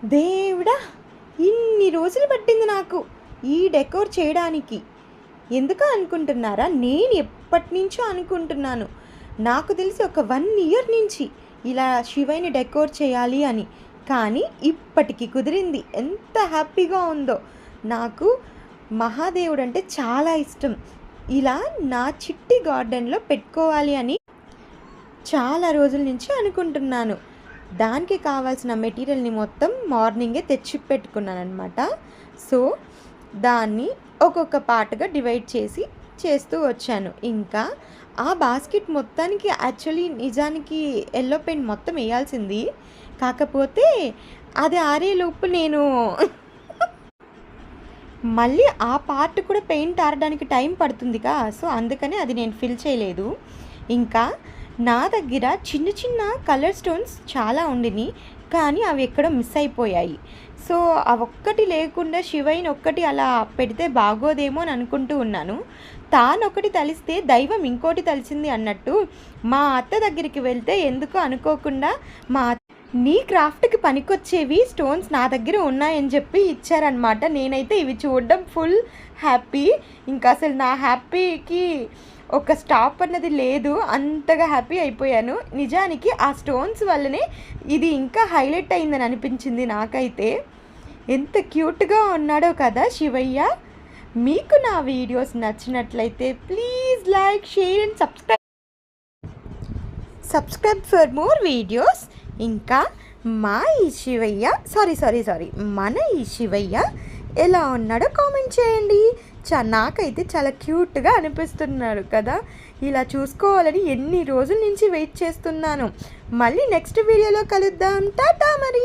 దేవుడా, ఇన్ని రోజులు పట్టింది నాకు ఈ డెకోర్ చేయడానికి. ఎందుకు అనుకుంటున్నారా? నేను ఎప్పటి నుంచో అనుకుంటున్నాను. నాకు తెలిసి ఒక 1 ఇయర్ నుంచి ఇలా శివయ్యని డెకోర్ చేయాలి అని. కానీ ఇప్పటికి కుదిరింది. ఎంత హ్యాపీగా ఉందో. నాకు మహాదేవుడు అంటే చాలా ఇష్టం. ఇలా నా చిట్టి గార్డెన్లో పెట్టుకోవాలి అని చాలా రోజుల నుంచి అనుకుంటున్నాను. దానికి కావాల్సిన మెటీరియల్ని మొత్తం మార్నింగే తెచ్చి పెట్టుకున్నాను అనమాట. సో దాన్ని ఒక్కొక్క పార్ట్గా డివైడ్ చేసి చేస్తూ వచ్చాను. ఇంకా ఆ బాస్కెట్ మొత్తానికి యాక్చువల్లీ నిజానికి ఎల్లో పెయింట్ మొత్తం వేయాల్సింది. కాకపోతే అది ఆరేలోపు నేను మళ్ళీ ఆ పార్ట్ కూడా పెయింట్ ఆరడానికి టైం పడుతుందిగా. సో అందుకని అది నేను ఫిల్ చేయలేదు. ఇంకా నా దగ్గర చిన్న చిన్న కలర్ స్టోన్స్ చాలా ఉండినాయి, కానీ అవి ఎక్కడో మిస్ అయిపోయాయి. సో అవొక్కటి లేకుండా శివయ్యని ఒక్కటి అలా పెడితే బాగోదేమో అని అనుకుంటూ ఉన్నాను. తానొకటి తలిస్తే దైవం ఇంకోటి తలిచింది అన్నట్టు మా అత్త దగ్గరికి వెళ్తే ఎందుకు అనుకోకుండా నీ క్రాఫ్ట్కి పనికొచ్చేవి స్టోన్స్ నా దగ్గర ఉన్నాయని చెప్పి ఇచ్చారనమాట. నేనైతే ఇవి చూడడం ఫుల్ హ్యాపీ. ఇంకా అసలు నా హ్యాపీకి ఒక స్టాప్ అన్నది లేదు, అంతగా హ్యాపీ అయిపోయాను. నిజానికి ఆ స్టోన్స్ వల్లనే ఇది ఇంకా హైలైట్ అయిందని అనిపించింది నాకైతే. ఎంత క్యూట్గా ఉన్నాడో కదా శివయ్య. మీకు నా వీడియోస్ నచ్చినట్లయితే please like, share and subscribe for more videos. ఇంకా మా ఈ శివయ్య మన ఈ శివయ్య ఎలా ఉన్నాడో కామెంట్ చేయండి. నాకైతే చాలా క్యూట్గా అనిపిస్తున్నాడు కదా. ఇలా చూసుకోవాలని ఎన్ని రోజుల నుంచి వెయిట్ చేస్తున్నాను. మళ్ళీ నెక్స్ట్ వీడియోలో కలుద్దాం. టాటా మరి.